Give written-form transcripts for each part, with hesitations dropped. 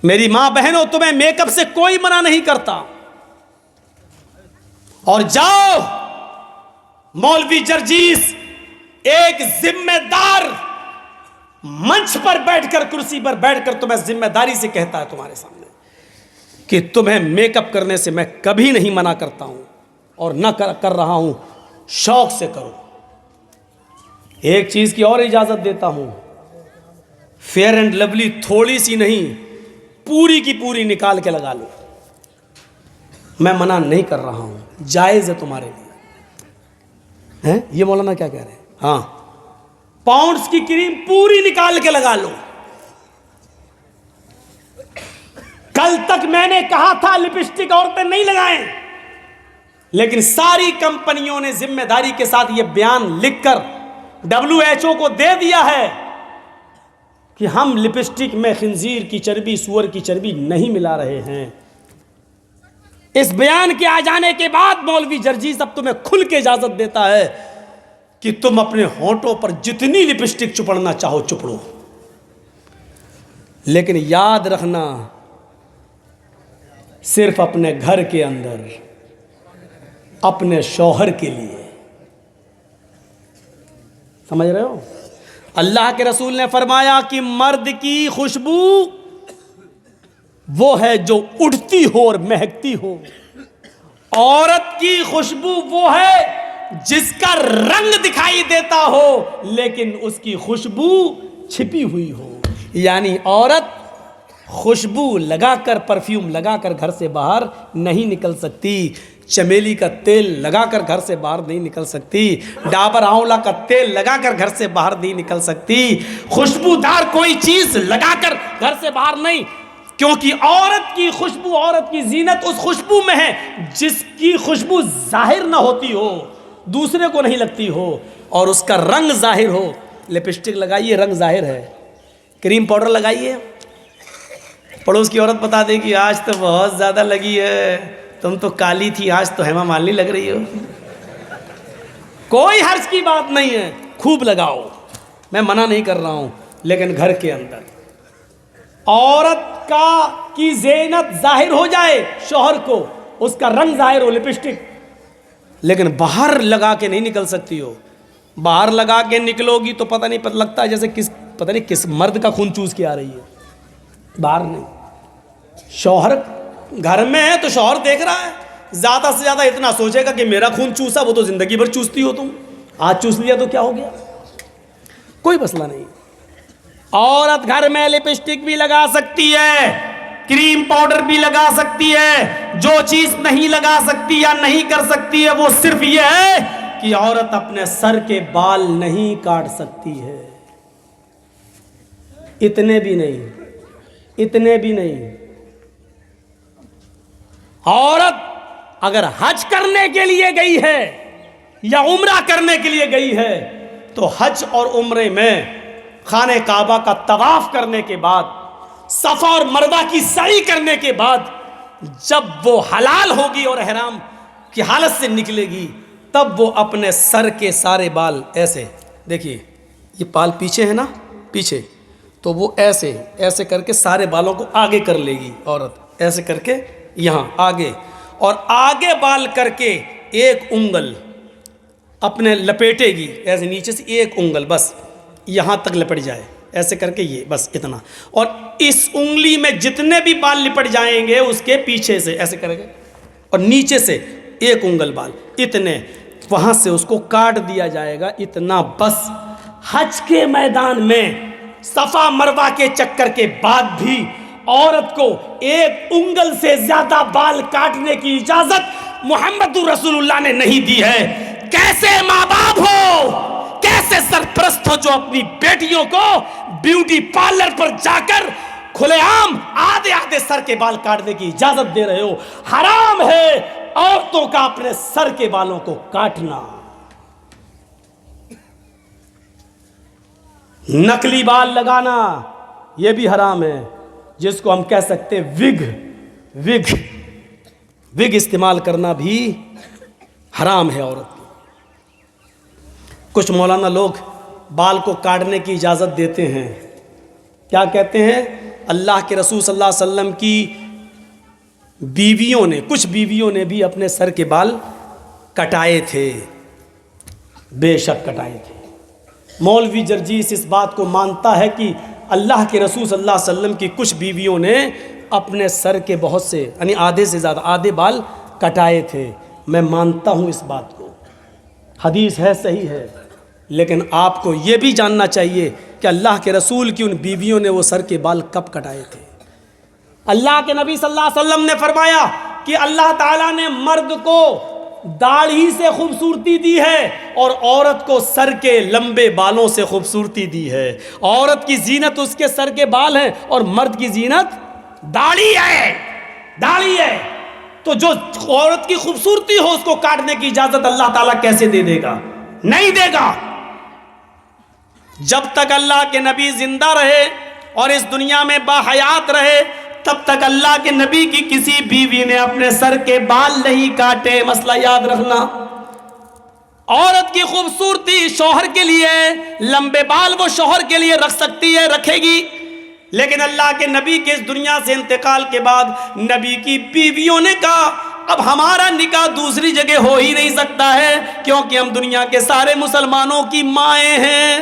میری ماں بہنوں، تمہیں میک اپ سے کوئی منع نہیں کرتا، اور جاؤ مولوی جرجیس ایک ذمہ دار منچ پر بیٹھ کر، کرسی پر بیٹھ کر تمہیں ذمہ داری سے کہتا ہے تمہارے سامنے کہ تمہیں میک اپ کرنے سے میں کبھی نہیں منع کرتا ہوں، اور نہ کر رہا ہوں، شوق سے کرو۔ ایک چیز کی اور اجازت دیتا ہوں، فیئر اینڈ لولی تھوڑی سی نہیں، پوری کی پوری نکال کے لگا لو، میں منع نہیں کر رہا ہوں، جائز ہے تمہارے لیے۔ ہیں یہ مولانا کیا کہہ رہے ہیں؟ ہاں، پاؤنڈز کی کریم پوری نکال کے لگا لو۔ کل تک میں نے کہا تھا لپسٹک عورتیں نہیں لگائیں، لیکن ساری کمپنیوں نے ذمہ داری کے ساتھ یہ بیان لکھ کر WHO کو دے دیا ہے کہ ہم لپسٹک میں خنزیر کی چربی، سور کی چربی نہیں ملا رہے ہیں۔ اس بیان کے آ جانے کے بعد مولوی جرجیس اب تمہیں کھل کے اجازت دیتا ہے کہ تم اپنے ہونٹوں پر جتنی لپسٹک چپڑنا چاہو چپڑو، لیکن یاد رکھنا صرف اپنے گھر کے اندر، اپنے شوہر کے لیے۔ سمجھ رہے ہو؟ اللہ کے رسول نے فرمایا کہ مرد کی خوشبو وہ ہے جو اٹھتی ہو اور مہکتی ہو، عورت کی خوشبو وہ ہے جس کا رنگ دکھائی دیتا ہو لیکن اس کی خوشبو چھپی ہوئی ہو۔ یعنی عورت خوشبو لگا کر، پرفیوم لگا کر گھر سے باہر نہیں نکل سکتی، چمیلی کا تیل لگا کر گھر سے باہر نہیں نکل سکتی، ڈابر آنولا کا تیل لگا کر گھر سے باہر نہیں نکل سکتی، خوشبودار کوئی چیز لگا کر گھر سے باہر نہیں، کیونکہ عورت کی خوشبو، عورت کی زینت اس خوشبو میں ہے جس کی خوشبو ظاہر نہ ہوتی ہو، دوسرے کو نہیں لگتی ہو، اور اس کا رنگ ظاہر ہو۔ لپسٹک لگائیے، رنگ ظاہر ہے، کریم پاؤڈر لگائیے، پڑوس کی عورت بتا دے کہ آج تو بہت زیادہ لگی ہے، تم تو کالی تھی، آج تو ہیما مالنی لگ رہی ہو۔ کوئی حرج کی بات نہیں ہے، خوب لگاؤ، میں منع نہیں کر رہا ہوں، لیکن گھر کے اندر عورت کی زینت ظاہر ہو جائے، شوہر کو اس کا رنگ ظاہر ہو، لپسٹک، لیکن باہر لگا کے نہیں نکل سکتی ہو۔ باہر لگا کے نکلو گی تو پتہ نہیں لگتا ہے جیسے پتہ نہیں کس مرد کا خون چوس کے آ رہی ہے، باہر نہیں۔ شوہر گھر میں ہے تو شوہر دیکھ رہا ہے، زیادہ سے زیادہ اتنا سوچے گا کہ میرا خون چوسا، وہ تو زندگی بھر چوستی ہو تم، آج چوس لیا تو کیا ہو گیا، کوئی مسئلہ نہیں۔ عورت گھر میں لپسٹک بھی لگا سکتی ہے، کریم پاؤڈر بھی لگا سکتی ہے، جو چیز نہیں لگا سکتی یا نہیں کر سکتی ہے وہ صرف یہ ہے کہ عورت اپنے سر کے بال نہیں کاٹ سکتی ہے، اتنے بھی نہیں۔ عورت اگر حج کرنے کے لیے گئی ہے یا عمرہ کرنے کے لیے گئی ہے تو حج اور عمرے میں خانہ کعبہ کا طواف کرنے کے بعد، صفا اور مروہ کی سعی کرنے کے بعد، جب وہ حلال ہوگی اور احرام کی حالت سے نکلے گی، تب وہ اپنے سر کے سارے بال ایسے، دیکھیے یہ بال پیچھے ہے نا، پیچھے، تو وہ ایسے کر کے سارے بالوں کو آگے کر لے گی عورت، ایسے کر کے یہاں آگے، اور آگے بال کر کے ایک انگل اپنے لپیٹے گی، ایسے نیچے سے ایک انگل بس یہاں تک لپٹ جائے، ایسے کر کے یہ بس اتنا، اور اس انگلی میں جتنے بھی بال لپٹ جائیں گے اس کے پیچھے سے ایسے کرے گا، اور نیچے سے ایک انگل بال، اتنے وہاں سے اس کو کاٹ دیا جائے گا، اتنا بس۔ حج کے میدان میں صفا مروہ کے چکر کے بعد بھی عورت کو ایک انگل سے زیادہ بال کاٹنے کی اجازت محمد رسول اللہ نے نہیں دی ہے۔ کیسے ماں باپ ہو، کیسے سرپرست ہو جو اپنی بیٹیوں کو بیوٹی پارلر پر جا کر کھلے عام آدھے سر کے بال کاٹنے کی اجازت دے رہے ہو۔ حرام ہے عورتوں کا اپنے سر کے بالوں کو کاٹنا۔ نقلی بال لگانا یہ بھی حرام ہے، جس کو ہم کہہ سکتے وگ استعمال کرنا بھی حرام ہے عورت کی۔ کچھ مولانا لوگ بال کو کاٹنے کی اجازت دیتے ہیں، کیا کہتے ہیں؟ اللہ کے رسول صلی اللہ علیہ وسلم کی بیویوں نے، کچھ بیویوں نے بھی اپنے سر کے بال کٹائے تھے، بے شک کٹائے تھے۔ مولوی جرجیس اس بات کو مانتا ہے کہ اللہ کے رسول صلی اللہ علیہ وسلم کی کچھ بیویوں نے اپنے سر کے بہت سے، یعنی آدھے سے زیادہ، آدھے بال کٹائے تھے۔ میں مانتا ہوں اس بات کو، حدیث ہے، صحیح ہے، لیکن آپ کو یہ بھی جاننا چاہیے کہ اللہ کے رسول کی ان بیویوں نے وہ سر کے بال کب کٹائے تھے۔ اللہ کے نبی صلی اللہ علیہ وسلم نے فرمایا کہ اللہ تعالیٰ نے مرد کو داڑھی سے خوبصورتی دی ہے اور عورت کو سر کے لمبے بالوں سے خوبصورتی دی ہے۔ عورت کی زینت اس کے سر کے بال ہیں اور مرد کی زینت داڑھی ہے، داڑھی ہے۔ تو جو عورت کی خوبصورتی ہو اس کو کاٹنے کی اجازت اللہ تعالیٰ کیسے دے دے گا؟ نہیں دے گا۔ جب تک اللہ کے نبی زندہ رہے اور اس دنیا میں باحیات رہے تب تک اللہ کے نبی کی کسی بیوی نے اپنے سر کے بال نہیں کاٹے۔ مسئلہ یاد رکھنا، عورت کی خوبصورتی شوہر کے لیے، لمبے بال وہ شوہر کے لیے رکھ سکتی ہے، رکھے گی، لیکن اللہ کے نبی کے اس دنیا سے انتقال کے بعد نبی کی بیویوں نے کہا اب ہمارا نکاح دوسری جگہ ہو ہی نہیں سکتا ہے، کیونکہ ہم دنیا کے سارے مسلمانوں کی مائیں ہیں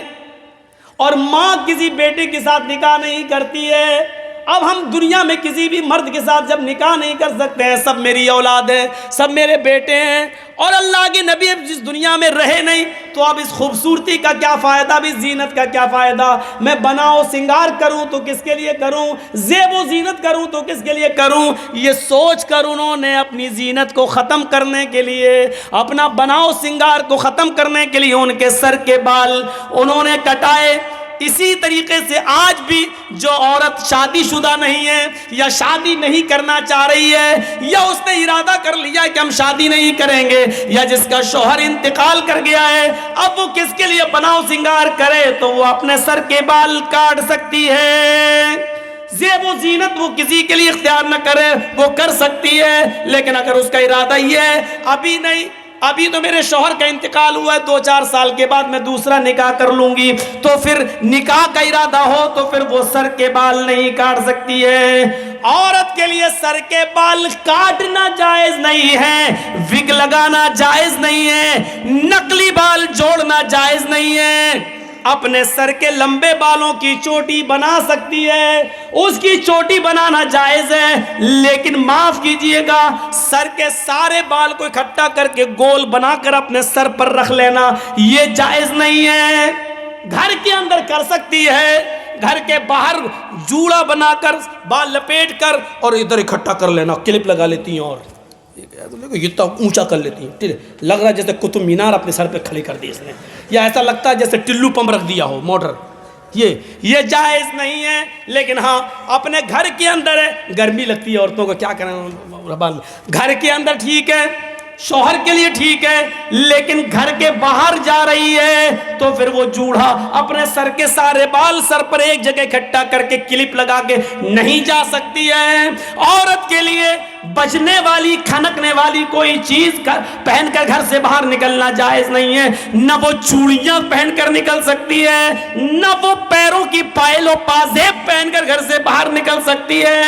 اور ماں کسی بیٹے کے ساتھ نکاح نہیں کرتی ہے۔ اب ہم دنیا میں کسی بھی مرد کے ساتھ جب نکاح نہیں کر سکتے ہیں، سب میری اولاد ہیں، سب میرے بیٹے ہیں، اور اللہ کے نبی اب جس دنیا میں رہے نہیں، تو اب اس خوبصورتی کا کیا فائدہ، اب اس زینت کا کیا فائدہ؟ میں بناؤ سنگار کروں تو کس کے لیے کروں، زیب و زینت کروں تو کس کے لیے کروں؟ یہ سوچ کر انہوں نے اپنی زینت کو ختم کرنے کے لیے، اپنا بناؤ سنگار کو ختم کرنے کے لیے ان کے سر کے بال انہوں نے کٹائے۔ اسی طریقے سے آج بھی جو عورت شادی شدہ نہیں ہے یا شادی نہیں کرنا چاہ رہی ہے، یا اس نے ارادہ کر لیا کہ ہم شادی نہیں کریں گے، یا جس کا شوہر انتقال کر گیا ہے، اب وہ کس کے لیے بناؤ سنگار کرے تو وہ اپنے سر کے بال کاٹ سکتی ہے۔ زیب و زینت وہ کسی کے لیے اختیار نہ کرے، وہ کر سکتی ہے، لیکن اگر اس کا ارادہ یہ ہے ابھی نہیں، ابھی تو میرے شوہر کا انتقال ہوا ہے، 2-4 سال کے بعد میں دوسرا نکاح کر لوں گی، تو پھر نکاح کا ارادہ ہو تو پھر وہ سر کے بال نہیں کاٹ سکتی ہے۔ عورت کے لیے سر کے بال کاٹنا جائز نہیں ہے، وگ لگانا جائز نہیں ہے، نقلی بال جوڑنا جائز نہیں ہے۔ اپنے سر کے لمبے بالوں کی چوٹی بنا سکتی ہے، اس کی چوٹی بنانا جائز ہے، لیکن معاف کیجئے گا سر کے سارے بال کو اکٹھا کر کے گول بنا کر اپنے سر پر رکھ لینا یہ جائز نہیں ہے۔ گھر کے اندر کر سکتی ہے، گھر کے باہر جوڑا بنا کر بال لپیٹ کر اور ادھر اکٹھا کر لینا، کلپ لگا لیتی ہیں اور اتنا اونچا کر لیتی ہیں، لگ رہا ہے جیسے قطب مینار اپنے سر پہ کھڑی کر دی اس نے، یا ایسا لگتا ہے جیسے ٹلو پمپ رکھ دیا ہو موٹر۔ یہ جائز نہیں ہے، لیکن ہاں اپنے گھر کے اندر ہے، گرمی لگتی ہے عورتوں کو، کیا کریں، گھر کے اندر ٹھیک ہے، شوہر کے لیے ٹھیک ہے، لیکن گھر کے باہر جا رہی ہے تو پھر وہ جوڑا اپنے سر کے سارے بال سر پر ایک جگہ اکٹھا کر کے کلپ لگا کے نہیں جا سکتی ہے۔ عورت کے لیے بجنے والی، کھنکنے والی کوئی چیز پہن کر گھر سے باہر نکلنا جائز نہیں ہے، نہ وہ چوڑیاں پہن کر نکل سکتی ہے، نہ وہ پیروں کی پائل و پازیب پہن کر گھر سے باہر نکل سکتی ہے۔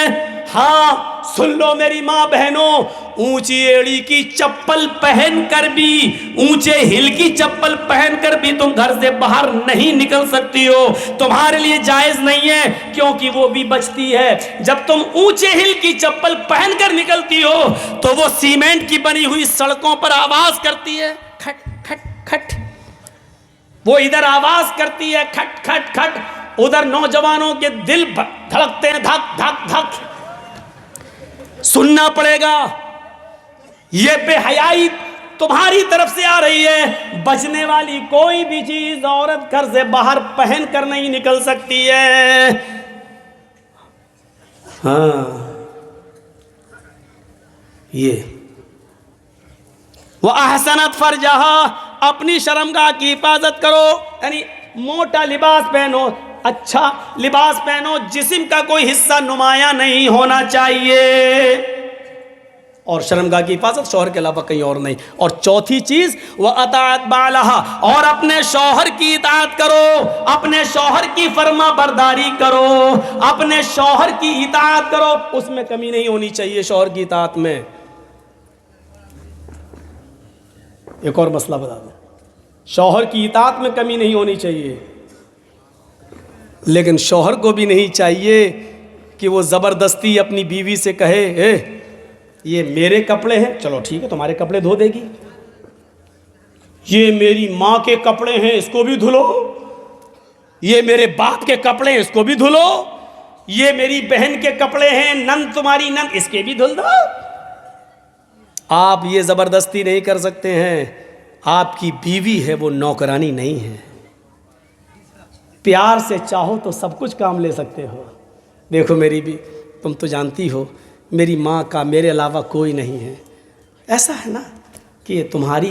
ہاں سن لو میری ماں بہنوں، اونچی ایڑی کی چپل پہن کر بھی، اونچے ہل کی چپل پہن کر بھی تم گھر سے باہر نہیں نکل سکتی ہو، تمہارے لیے جائز نہیں ہے، کیونکہ وہ بھی بچتی ہے۔ جب تم اونچے ہل کی چپل پہن کر نکلتی ہو تو وہ سیمنٹ کی بنی ہوئی سڑکوں پر آواز کرتی ہے، کھٹ کھٹ کھٹ، وہ ادھر آواز کرتی ہے کھٹ کھٹ کھٹ، ادھر نوجوانوں کے دل دھڑکتے ہیں دھک دھک دھک، سننا پڑے گا۔ یہ بے حیائی تمہاری طرف سے آ رہی ہے، بچنے والی کوئی بھی چیز عورت گھر سے باہر پہن کر نہیں نکل سکتی ہے۔ ہاں یہ وَأَحْسَنَتْ فَرْجَهَا، اپنی شرمگاہ کی حفاظت کرو، یعنی موٹا لباس پہنو، اچھا لباس پہنو، جسم کا کوئی حصہ نمایاں نہیں ہونا چاہیے۔ اور شرمگاہ کی حفاظت شوہر کے علاوہ کہیں اور نہیں. اور چوتھی چیز وَأَطَاعَتْ بَعْلَهَا، اور اپنے شوہر کی اطاعت کرو، اپنے شوہر کی فرما برداری کرو، اپنے شوہر کی اطاعت کرو. اس میں کمی نہیں ہونی چاہیے شوہر کی اطاعت میں. ایک اور مسئلہ بتا دوں، شوہر کی اطاعت میں کمی نہیں ہونی چاہیے، لیکن شوہر کو بھی نہیں چاہیے کہ وہ زبردستی اپنی بیوی سے کہے اے یہ میرے کپڑے ہیں، چلو ٹھیک ہے تمہارے کپڑے دھو دے گی، یہ میری ماں کے کپڑے ہیں اس کو بھی دھلو، یہ میرے باپ کے کپڑے ہیں اس کو بھی دھلو، یہ میری بہن کے کپڑے ہیں نند تمہاری نند اس کے بھی دھل دو. آپ یہ زبردستی نہیں کر سکتے ہیں. آپ کی بیوی ہے وہ نوکرانی نہیں ہے. پیار سے چاہو تو سب کچھ کام لے سکتے ہو. دیکھو میری بھی تم تو جانتی ہو میری ماں کا میرے علاوہ کوئی نہیں ہے. ایسا ہے نا کہ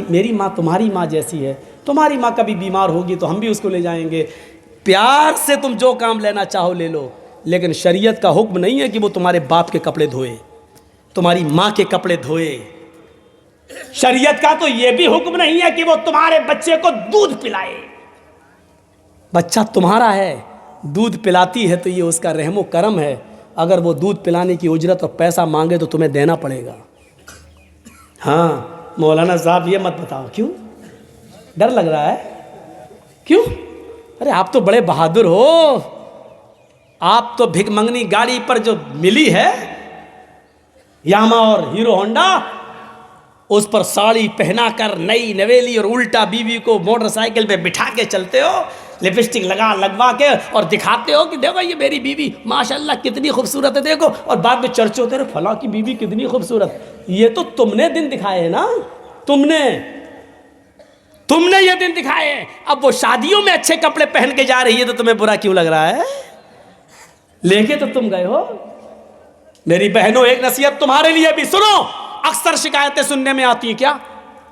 میری ماں تمہاری ماں جیسی ہے، تمہاری ماں کبھی بیمار ہوگی تو ہم بھی اس کو لے جائیں گے. پیار سے تم جو کام لینا چاہو لے لو، لیکن شریعت کا حکم نہیں ہے کہ وہ تمہارے باپ کے کپڑے دھوئے، تمہاری ماں کے کپڑے دھوئے. شریعت کا تو یہ بھی حکم نہیں ہے کہ وہ تمہارے بچے کو دودھ پلائے. بچہ تمہارا ہے، دودھ پلاتی ہے تو یہ اس کا رحم و کرم ہے. اگر وہ دودھ پلانے کی اجرت اور پیسہ مانگے تو تمہیں دینا پڑے گا. ہاں مولانا صاحب یہ مت بتاؤ، کیوں ڈر لگ رہا ہے؟ کیوں؟ ارے آپ تو بڑے بہادر ہو. آپ تو بھک منگنی گاڑی پر جو ملی ہے یاما اور ہیرو ہونڈا، اس پر ساڑی پہنا کر نئی نویلی اور الٹا بیوی کو موٹر سائیکل پہ بٹھا کے چلتے ہو، لپسٹک لگوا کے اور دکھاتے ہو کہ دیکھو یہ میری بیوی ماشاءاللہ کتنی خوبصورت ہے دیکھو، اور بعد میں چرچے ہوتے رہے فلاں کی بیوی کتنی خوبصورت. یہ تو تم نے دن دکھائے ہیں نا، تم نے یہ دن دکھائے ہیں. اب وہ شادیوں میں اچھے کپڑے پہن کے جا رہی ہے تو تمہیں برا کیوں لگ رہا ہے؟ لے کے تو تم گئے ہو. میری بہنوں ایک نصیحت تمہارے لیے بھی سنو. اکثر شکایتیں سننے میں آتی ہیں، کیا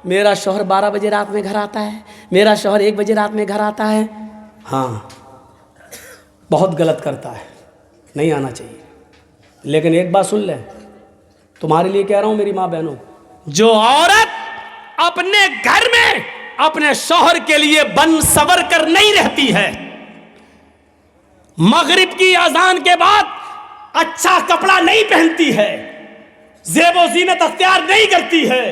میرا شوہر 12 بجے رات میں گھر آتا ہے، میرا شوہر 1 بجے رات میں گھر آتا ہے. ہاں بہت غلط کرتا ہے، نہیں آنا چاہیے. لیکن ایک بات سن لیں، تمہارے لیے کہہ رہا ہوں میری ماں بہنوں، جو عورت اپنے گھر میں اپنے شوہر کے لیے بن سور کر نہیں رہتی ہے، مغرب کی اذان کے بعد اچھا کپڑا نہیں پہنتی ہے، زیب و زینت اختیار نہیں کرتی ہے،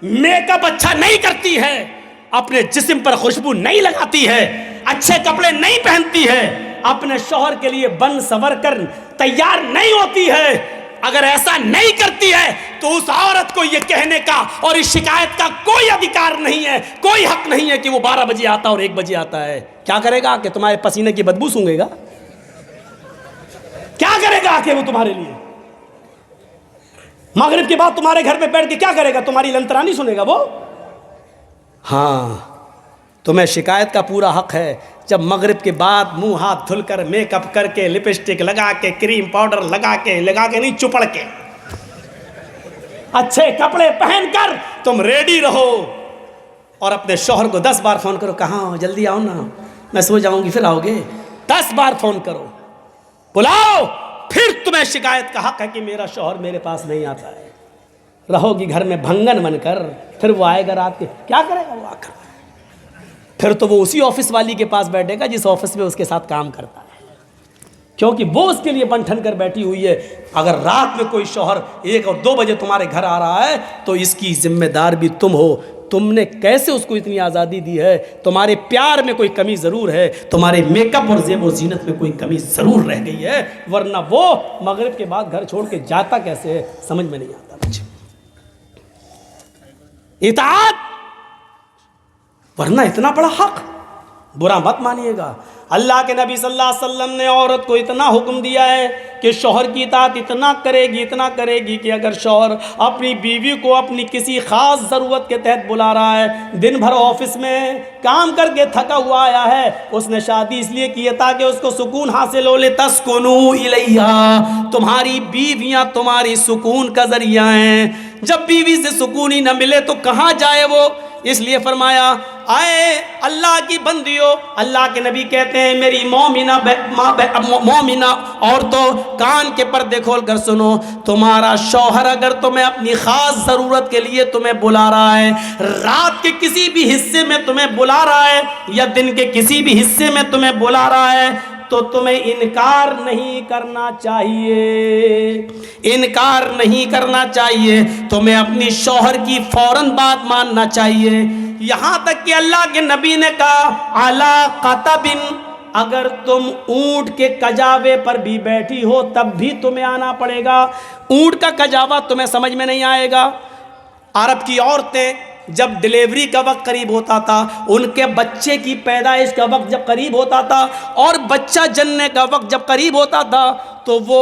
میک اپ اچھا نہیں کرتی ہے، اپنے جسم پر خوشبو نہیں لگاتی ہے، اچھے کپڑے نہیں پہنتی ہے، اپنے شوہر کے لیے بن سور کر تیار نہیں ہوتی ہے، اگر ایسا نہیں کرتی ہے تو اس عورت کو یہ کہنے کا اور اس شکایت کا کوئی ادھیکار نہیں ہے، کوئی حق نہیں ہے کہ وہ 12 بجے آتا اور 1 بجے آتا ہے. کیا کرے گا کہ تمہارے پسینے کی بدبو سونگے گا؟ کیا کرے گا کہ وہ تمہارے لیے مغرب کے بعد تمہارے گھر میں بیٹھ کے کیا کرے گا؟ تمہاری لنترانی سنے گا وہ؟ ہاں تمہیں شکایت کا پورا حق ہے. جب مغرب کے بعد منہ ہاتھ دھل کر میک اپ کر کے لپسٹک لگا کے کریم پاؤڈر لگا کے نہیں چپڑ کے اچھے کپڑے پہن کر تم ریڈی رہو اور اپنے شوہر کو 10 بار فون کرو، کہاں ہو جلدی آؤ نا میں سو جاؤں گی پھر آؤ گے. 10 بار فون کرو، بلاؤ، پھر تمہیں شکایت کا حق ہے کہ میرا شوہر میرے پاس نہیں آتا ہے. رہو گی گھر میں بھنگن بن کر، پھر وہ آئے گا رات کے، کیا کرے گا وہ آ کر؟ پھر تو وہ اسی آفس والی کے پاس بیٹھے گا جس آفس میں اس کے ساتھ کام کرتا ہے، کیونکہ وہ اس کے لیے بن ٹھن کر بیٹھی ہوئی ہے. اگر رات میں کوئی شوہر 1 اور 2 بجے تمہارے گھر آ رہا ہے تو اس کی ذمہ دار بھی تم ہو. تم نے کیسے اس کو اتنی آزادی دی ہے؟ تمہارے پیار میں کوئی کمی ضرور ہے، تمہارے میک اپ اور زیب و زینت میں کوئی کمی ضرور رہ گئی ہے، ورنہ وہ مغرب کے بعد گھر چھوڑ کے جاتا کیسے ہے سمجھ میں نہیں آتا مجھے. اطاعت، ورنہ اتنا بڑا حق، برا مت مانیے گا. اللہ کے نبی صلی اللہ علیہ وسلم نے عورت کو اتنا حکم دیا ہے کہ شوہر کی اطاعت اتنا کرے گی کہ اگر شوہر اپنی بیوی کو اپنی کسی خاص ضرورت کے تحت بلا رہا ہے، دن بھر آفس میں کام کر کے تھکا ہوا آیا ہے، اس نے شادی اس لیے کی ہے تاکہ اس کو سکون حاصل ہو، لِتَسْكُنُوا إِلَيْهَا، تمہاری بیویاں تمہاری سکون کا ذریعہ ہیں. جب بیوی سے سکون ہی نہ ملے تو کہاں جائے وہ؟ اس لیے فرمایا آئے اللہ کی بندیوں، اللہ کے نبی کہتے ہیں میری مومنہ عورتوں کان کے پردے کھول کر سنو، تمہارا شوہر اگر تمہیں اپنی خاص ضرورت کے لیے تمہیں بلا رہا ہے، رات کے کسی بھی حصے میں تمہیں بلا رہا ہے یا دن کے کسی بھی حصے میں تمہیں بلا رہا ہے، تو تمہیں انکار نہیں کرنا چاہیے، انکار نہیں کرنا چاہیے، تمہیں اپنی شوہر کی فوراً بات ماننا چاہیے۔ یہاں تک کہ اللہ کے نبی نے کہا علی قطب، اگر تم اونٹ کے کجاوے پر بھی بیٹھی ہو تب بھی تمہیں آنا پڑے گا۔ اونٹ کا کجاوا تمہیں سمجھ میں نہیں آئے گا؟ عرب کی عورتیں جب ڈیلیوری کا وقت قریب ہوتا تھا، ان کے بچے کی پیدائش کا وقت جب قریب ہوتا تھا اور بچہ جننے کا وقت جب قریب ہوتا تھا تو وہ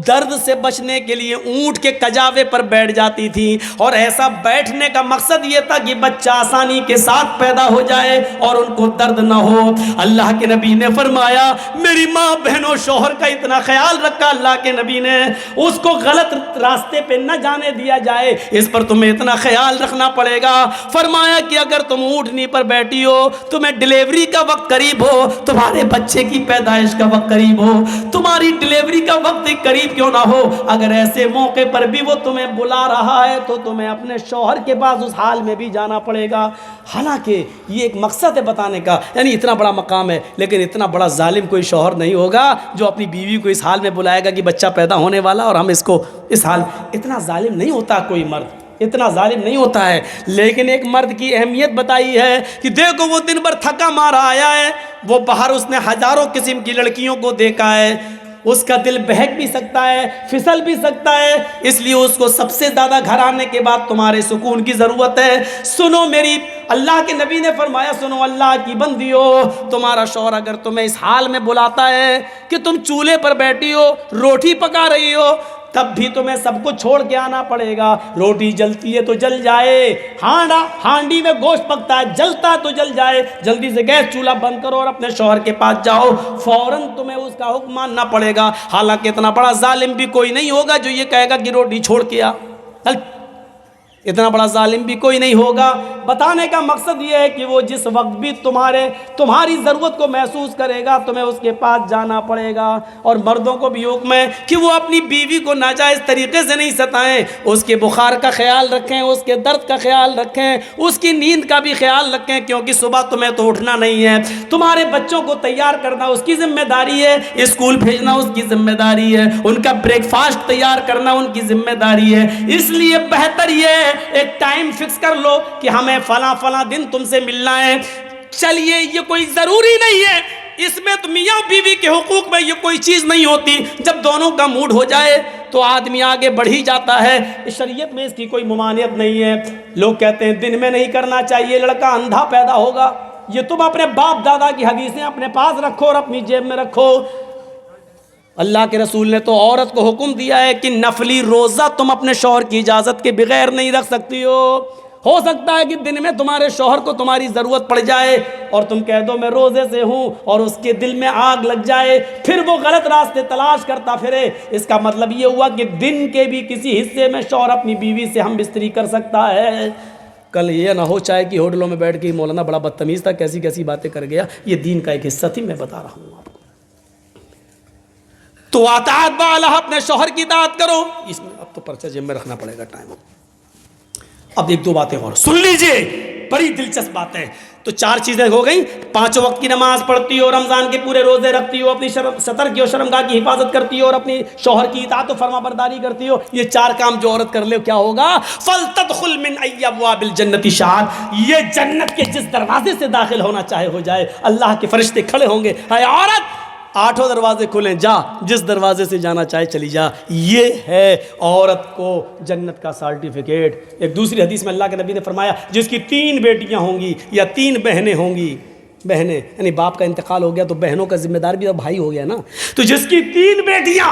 درد سے بچنے کے لیے اونٹ کے کجاوے پر بیٹھ جاتی تھی، اور ایسا بیٹھنے کا مقصد یہ تھا کہ بچہ آسانی کے ساتھ پیدا ہو جائے اور ان کو درد نہ ہو۔ اللہ کے نبی نے فرمایا میری ماں بہنوں شوہر کا اتنا خیال رکھا اللہ کے نبی نے، اس کو غلط راستے پہ نہ جانے دیا جائے، اس پر تمہیں اتنا خیال رکھنا پڑے گا۔ فرمایا کہ اگر تم اونٹنی پر بیٹھی ہو، تمہیں ڈیلیوری کا وقت قریب ہو، تمہارے بچے کی پیدائش کا وقت قریب ہو، تمہاری ڈیلیوری کا وقت قریب کیوں نہ ہو، اگر ایسے موقع پر بھی وہ تمہیں بلا رہا ہے تو تمہیں اپنے شوہر کے پاس اس حال میں بھی جانا پڑے گا۔ حالانکہ یہ ایک مقصد ہے بتانے کا، یعنی اتنا بڑا مقام ہے، لیکن اتنا بڑا ظالم کوئی شوہر نہیں ہوگا جو اپنی بیوی کو اس حال میں بلائے گا کہ بچہ پیدا ہونے والا اور ہم اس کو اس حال، اتنا ظالم نہیں ہوتا کوئی مرد، اتنا ظالم نہیں ہوتا ہے۔ لیکن ایک مرد کی اہمیت بتائی ہے کہ دیکھو وہ دن بھر تھکا مارا آیا ہے، وہ باہر اس نے ہزاروں قسم کی لڑکیوں کو دیکھا ہے، اس کا دل بہک بھی سکتا ہے، پھسل بھی سکتا ہے، اس لیے اس کو سب سے زیادہ گھر آنے کے بعد تمہارے سکون کی ضرورت ہے۔ سنو میری، اللہ کے نبی نے فرمایا سنو اللہ کی بندیو، تمہارا شوہر اگر تمہیں اس حال میں بلاتا ہے کہ تم چولہے پر بیٹھی ہو، روٹی پکا رہی ہو، تب بھی تمہیں سب کو چھوڑ کے آنا پڑے گا۔ روٹی جلتی ہے تو جل جائے، ہانڈی میں گوشت پکتا ہے، جلتا ہے تو جل جائے، جلدی سے گیس چولہا بند کرو اور اپنے شوہر کے پاس جاؤ، فوراً تمہیں اس کا حکم ماننا پڑے گا۔ حالانکہ اتنا بڑا ظالم بھی کوئی نہیں ہوگا جو یہ کہے گا کہ روٹی چھوڑ کے آ، اتنا بڑا ظالم بھی کوئی نہیں ہوگا۔ بتانے کا مقصد یہ ہے کہ وہ جس وقت بھی تمہاری ضرورت کو محسوس کرے گا تمہیں اس کے پاس جانا پڑے گا۔ اور مردوں کو بھی حکم ہے کہ وہ اپنی بیوی کو ناجائز طریقے سے نہیں ستائیں، اس کے بخار کا خیال رکھیں، اس کے درد کا خیال رکھیں، اس کی نیند کا بھی خیال رکھیں، کیونکہ صبح تمہیں تو اٹھنا نہیں ہے، تمہارے بچوں کو تیار کرنا اس کی ذمہ داری ہے، اسکول بھیجنا اس کی ذمہ داری ہے، ان کا بریک فاسٹ تیار کرنا ان کی ذمہ داری ہے۔ اس لیے بہتر یہ ہے ایک ٹائم فکس کر لو کہ ہمیں فلاں دن تم سے ملنا ہے۔ چلیے یہ کوئی ضروری نہیں ہے، اس میں تو میاں بیوی کے حقوق میں یہ کوئی چیز نہیں ہوتی، جب دونوں کا موڈ ہو جائے تو آدمی آگے بڑھ ہی جاتا ہے، شریعت میں اس کی کوئی ممانعت نہیں ہے۔ لوگ کہتے ہیں دن میں نہیں کرنا چاہیے، لڑکا اندھا پیدا ہوگا، یہ تم اپنے باپ دادا کی حدیثیں اپنے پاس رکھو اور اپنی جیب میں رکھو۔ اللہ کے رسول نے تو عورت کو حکم دیا ہے کہ نفلی روزہ تم اپنے شوہر کی اجازت کے بغیر نہیں رکھ سکتی ہو سکتا ہے کہ دن میں تمہارے شوہر کو تمہاری ضرورت پڑ جائے اور تم کہہ دو میں روزے سے ہوں اور اس کے دل میں آگ لگ جائے، پھر وہ غلط راستے تلاش کرتا پھرے۔ اس کا مطلب یہ ہوا کہ دن کے بھی کسی حصے میں شوہر اپنی بیوی سے ہم بستری کر سکتا ہے۔ کل یہ نہ ہو چاہے کہ ہوٹلوں میں بیٹھ کے مولانا بڑا بدتمیز تھا، کیسی کیسی باتیں کر گیا، یہ دین کا ایک حصہ تھی، میں بتا رہا ہوں آپ کو۔ تو اطاعت بالا اپنے شوہر کی اطاعت کرو۔ اس میں اب تو پرچہ جیب میں رکھنا پڑے گا، ٹائم۔ اب ایک دو باتیں اور سن لیجئے، بڑی دلچسپ بات ہے۔ تو 4 چیزیں ہو گئیں، 5 وقت کی نماز پڑھتی ہو، رمضان کے پورے روزے رکھتی ہو، اپنی ستر کی اور شرمگاہ کی حفاظت کرتی ہو اور اپنی شوہر کی اطاعت و فرما برداری کرتی ہو۔ یہ 4 کام جو عورت کر لے کیا ہوگا؟ فَلْتَدْخُلْ مِنْ أَيِّ أَبْوَابِ الْجَنَّةِ شَاءَتْ، یہ جنت کے جس دروازے سے داخل ہونا چاہے ہو جائے، اللہ کے فرشتے کھڑے ہوں گے، اے عورت 8 دروازے کھلیں، جا جس دروازے سے جانا چاہے چلی جا۔ یہ ہے عورت کو جنت کا سرٹیفکیٹ۔ ایک دوسری حدیث میں اللہ کے نبی نے فرمایا جس کی 3 بیٹیاں ہوں گی یا 3 بہنیں ہوں گی، بہنیں یعنی باپ کا انتقال ہو گیا تو بہنوں کا ذمہ دار بھی اب بھائی ہو گیا نا، تو جس کی 3 بیٹیاں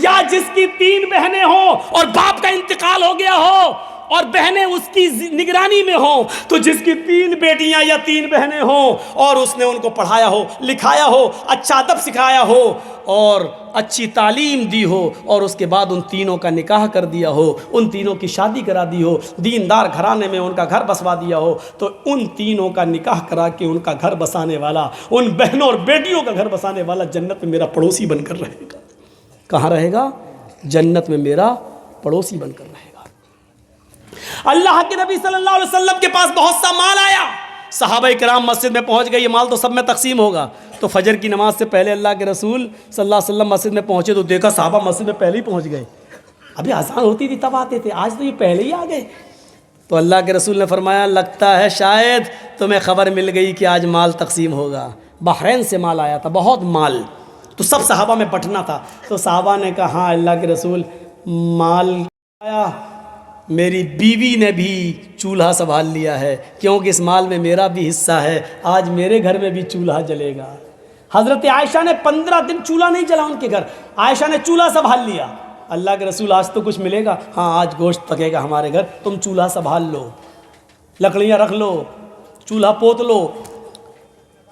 یا جس کی 3 بہنیں ہوں اور باپ کا انتقال ہو گیا ہو، اور بہنیں اس کی نگرانی میں ہوں، تو جس کی 3 بیٹیاں یا 3 بہنیں ہوں اور اس نے ان کو پڑھایا ہو، لکھایا ہو، اچھا ادب سکھایا ہو اور اچھی تعلیم دی ہو، اور اس کے بعد ان تینوں کا نکاح کر دیا ہو، ان تینوں کی شادی کرا دی ہو، دیندار گھرانے میں ان کا گھر بسوا دیا ہو، تو ان تینوں کا نکاح کرا کے ان کا گھر بسانے والا، ان بہنوں اور بیٹیوں کا گھر بسانے والا جنت میں میرا پڑوسی بن کر رہے گا۔ کہاں رہے گا؟ جنت میں میرا پڑوسی بن کر رہے گا۔ اللہ کے نبی صلی اللہ علیہ وسلم کے پاس بہت سا مال آیا، صحابہ کرام مسجد میں پہنچ گئے، یہ مال تو سب میں تقسیم ہوگا۔ تو فجر کی نماز سے پہلے اللہ کے رسول صلی اللہ علیہ وسلم مسجد میں پہنچے تو دیکھا صحابہ مسجد میں پہلے ہی پہنچ گئے۔ ابھی اذان ہوتی تھی تب آتے تھے، آج تو یہ پہلے ہی آ گئے۔ تو اللہ کے رسول نے فرمایا لگتا ہے شاید تمہیں خبر مل گئی کہ آج مال تقسیم ہوگا۔ بحرین سے مال آیا تھا، بہت مال، تو سب صحابہ میں بٹنا تھا۔ تو صحابہ نے کہا ہاں اللہ کے رسول مال آیا، میری بیوی نے بھی چولہا سنبھال لیا ہے، کیونکہ اس مال میں میرا بھی حصہ ہے، آج میرے گھر میں بھی چولہا جلے گا۔ حضرت عائشہ نے 15 دن چولہا نہیں جلا ان کے گھر، عائشہ نے چولہا سنبھال لیا۔ اللہ کے رسول آج تو کچھ ملے گا؟ ہاں آج گوشت پکے گا ہمارے گھر، تم چولہا سنبھال لو، لکڑیاں رکھ لو، چولہا پوت لو۔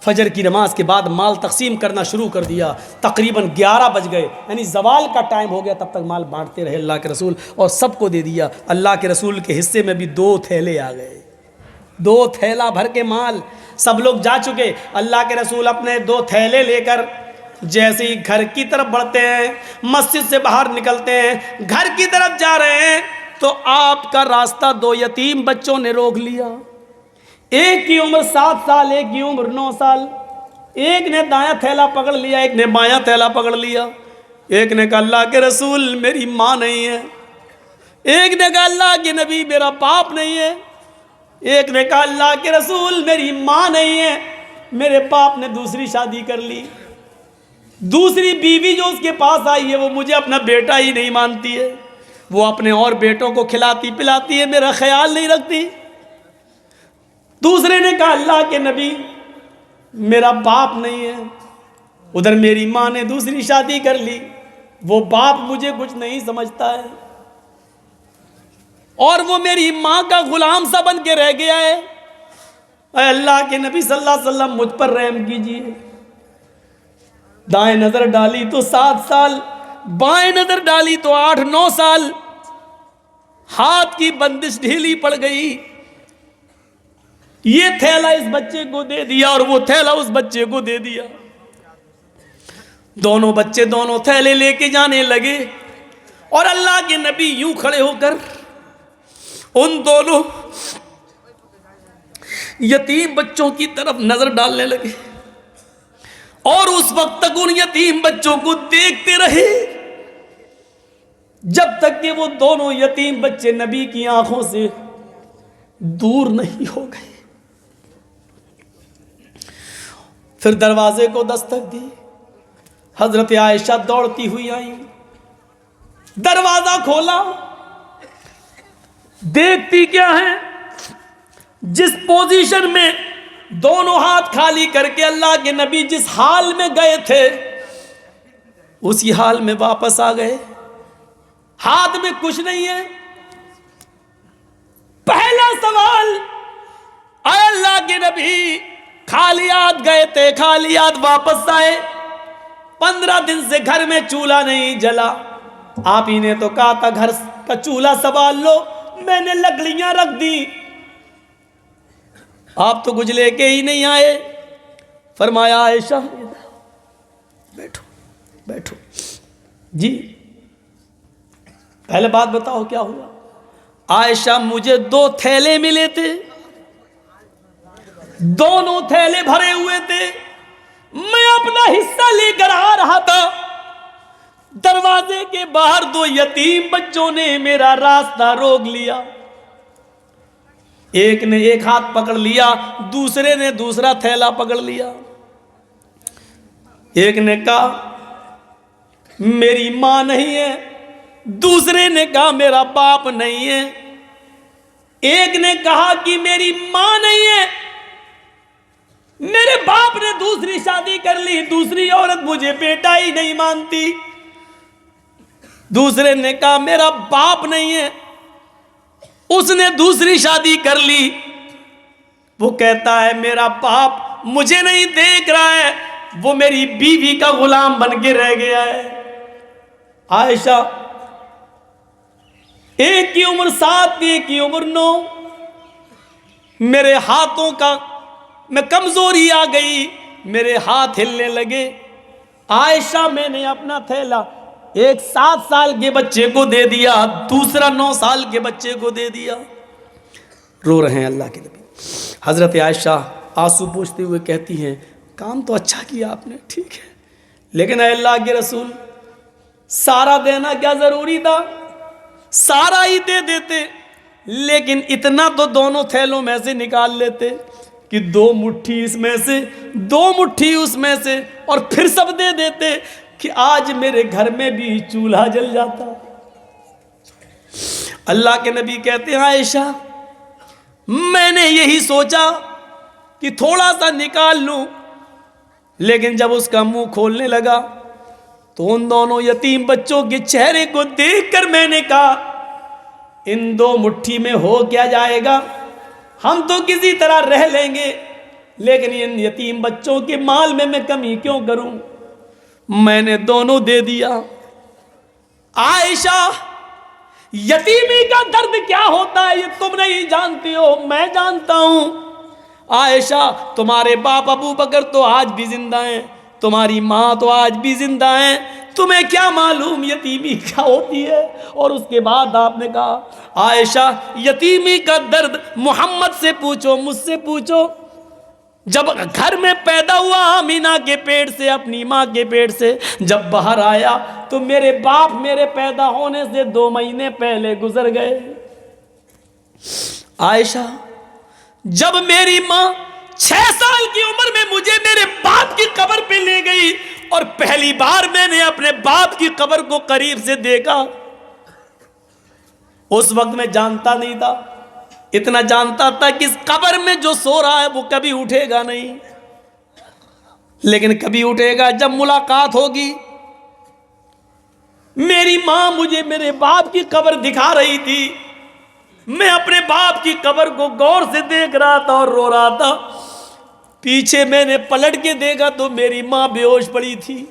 فجر کی نماز کے بعد مال تقسیم کرنا شروع کر دیا، تقریباً 11 بج گئے، یعنی زوال کا ٹائم ہو گیا، تب تک مال بانٹتے رہے اللہ کے رسول اور سب کو دے دیا۔ اللہ کے رسول کے حصے میں بھی 2 تھیلے آ گئے، 2 تھیلا بھر کے مال، سب لوگ جا چکے۔ اللہ کے رسول اپنے 2 تھیلے لے کر جیسے ہی گھر کی طرف بڑھتے ہیں، مسجد سے باہر نکلتے ہیں، گھر کی طرف جا رہے ہیں، تو آپ کا راستہ 2 یتیم بچوں نے روک لیا۔ ایک کی عمر 7 سال، ایک کی عمر 9 سال۔ ایک نے دایاں تھیلا پکڑ لیا، ایک نے بایاں تھیلا پکڑ لیا۔ ایک نے کہا اللہ کے رسول میری ماں نہیں ہے، ایک نے کہا اللہ کے نبی میرا باپ نہیں ہے، ایک نے کہا اللہ کے رسول میری ماں نہیں ہے، میرے باپ نے دوسری شادی کر لی، دوسری بیوی جو اس کے پاس آئی ہے وہ مجھے اپنا بیٹا ہی نہیں مانتی ہے، وہ اپنے اور بیٹوں کو کھلاتی پلاتی ہے، میرا خیال نہیں رکھتی۔ دوسرے نے کہا اللہ کے نبی میرا باپ نہیں ہے، ادھر میری ماں نے دوسری شادی کر لی، وہ باپ مجھے کچھ نہیں سمجھتا ہے، اور وہ میری ماں کا غلام سا بن کے رہ گیا ہے۔ اے اللہ کے نبی صلی اللہ علیہ وسلم مجھ پر رحم کیجیے۔ دائیں نظر ڈالی تو 7 سال، بائیں نظر ڈالی تو 8-9 سال، ہاتھ کی بندش ڈھیلی پڑ گئی۔ یہ تھیلا اس بچے کو دے دیا اور وہ تھیلا اس بچے کو دے دیا۔ دونوں بچے دونوں تھیلے لے کے جانے لگے، اور اللہ کے نبی یوں کھڑے ہو کر ان دونوں یتیم بچوں کی طرف نظر ڈالنے لگے، اور اس وقت تک ان یتیم بچوں کو دیکھتے رہے جب تک کہ وہ دونوں یتیم بچے نبی کی آنکھوں سے دور نہیں ہو گئے۔ پھر دروازے کو دستک دی، حضرت عائشہ دوڑتی ہوئی آئیں، دروازہ کھولا، دیکھتی کیا ہے، جس پوزیشن میں دونوں ہاتھ خالی کر کے اللہ کے نبی جس حال میں گئے تھے اسی حال میں واپس آ گئے، ہاتھ میں کچھ نہیں ہے۔ پہلا سوال، اے اللہ کے نبی خالی ہاتھ گئے تھے، خالی ہاتھ واپس آئے، 15 دن سے گھر میں چولہا نہیں جلا، آپ ہی نے تو کہا تھا گھر کا چولہا سنبھال لو، میں نے لکڑیاں رکھ دی، آپ تو کچھ لے کے ہی نہیں آئے۔ فرمایا عائشہ بیٹھو بیٹھو، جی پہلے بات بتاؤ کیا ہوا؟ عائشہ مجھے 2 تھیلے ملے تھے، دونوں تھیلے بھرے ہوئے تھے، میں اپنا حصہ لے کر آ رہا تھا، دروازے کے باہر 2 یتیم بچوں نے میرا راستہ روک لیا، ایک نے ایک ہاتھ پکڑ لیا، دوسرے نے دوسرا تھیلا پکڑ لیا، ایک نے کہا میری ماں نہیں ہے، دوسرے نے کہا میرا باپ نہیں ہے، ایک نے کہا کہ میری ماں نہیں ہے، میرے باپ نے دوسری شادی کر لی، دوسری عورت مجھے بیٹا ہی نہیں مانتی، دوسرے نے کہا میرا باپ نہیں ہے، اس نے دوسری شادی کر لی. وہ کہتا ہے میرا باپ مجھے نہیں دیکھ رہا ہے, وہ میری بیوی کا غلام بن کے رہ گیا ہے. عائشہ ایک کی عمر 7 ایک کی عمر 9. میرے ہاتھوں کا میں کمزوری آ گئی, میرے ہاتھ ہلنے لگے. عائشہ میں نے اپنا تھیلا ایک 7 سال کے بچے کو دے دیا, دوسرا 9 سال کے بچے کو دے دیا. رو رہے ہیں اللہ کے نبی. حضرت عائشہ آنسو پوچھتے ہوئے کہتی ہیں کام تو اچھا کیا آپ نے, ٹھیک ہے, لیکن اے اللہ کے رسول سارا دینا کیا ضروری تھا؟ سارا ہی دے دیتے, لیکن اتنا تو دونوں تھیلوں میں سے نکال لیتے کہ 2 مٹھی اس میں سے 2 مٹھی اس میں سے, اور پھر سب دے دیتے کہ آج میرے گھر میں بھی چولہا جل جاتا. اللہ کے نبی کہتے ہیں عائشہ میں نے یہی سوچا کہ تھوڑا سا نکال لوں, لیکن جب اس کا منہ کھولنے لگا تو ان دونوں یتیم بچوں کے چہرے کو دیکھ کر میں نے کہا ان 2 مٹھی میں ہو کیا جائے گا, ہم تو کسی طرح رہ لیں گے, لیکن ان یتیم بچوں کے مال میں کمی کیوں کروں؟ میں نے دونوں دے دیا. عائشہ یتیمی کا درد کیا ہوتا ہے یہ تم نہیں جانتی ہو, میں جانتا ہوں. عائشہ تمہارے باپ ابو بکر تو آج بھی زندہ ہیں, تمہاری ماں تو آج بھی زندہ ہیں, تمہیں کیا معلوم یتیمی کیا ہوتی ہے؟ اور اس کے بعد آپ نے کہا عائشہ یتیمی کا درد محمد سے پوچھو, مجھ سے پوچھو. جب گھر میں پیدا ہوا آمینہ کے پیٹ سے, اپنی ماں کے پیٹ سے جب باہر آیا تو میرے باپ میرے پیدا ہونے سے 2 مہینے پہلے گزر گئے. عائشہ جب میری ماں 6 سال کی عمر میں مجھے میرے باپ کی قبر پہ لے گئی اور پہلی بار میں نے اپنے باپ کی قبر کو قریب سے دیکھا, اس وقت میں جانتا نہیں تھا, اتنا جانتا تھا کہ اس قبر میں جو سو رہا ہے وہ کبھی اٹھے گا نہیں, لیکن کبھی اٹھے گا جب ملاقات ہوگی. میری ماں مجھے میرے باپ کی قبر دکھا رہی تھی, میں اپنے باپ کی قبر کو غور سے دیکھ رہا تھا اور رو رہا تھا. پیچھے میں نے پلٹ کے دیکھا تو میری ماں بے ہوش پڑی تھی.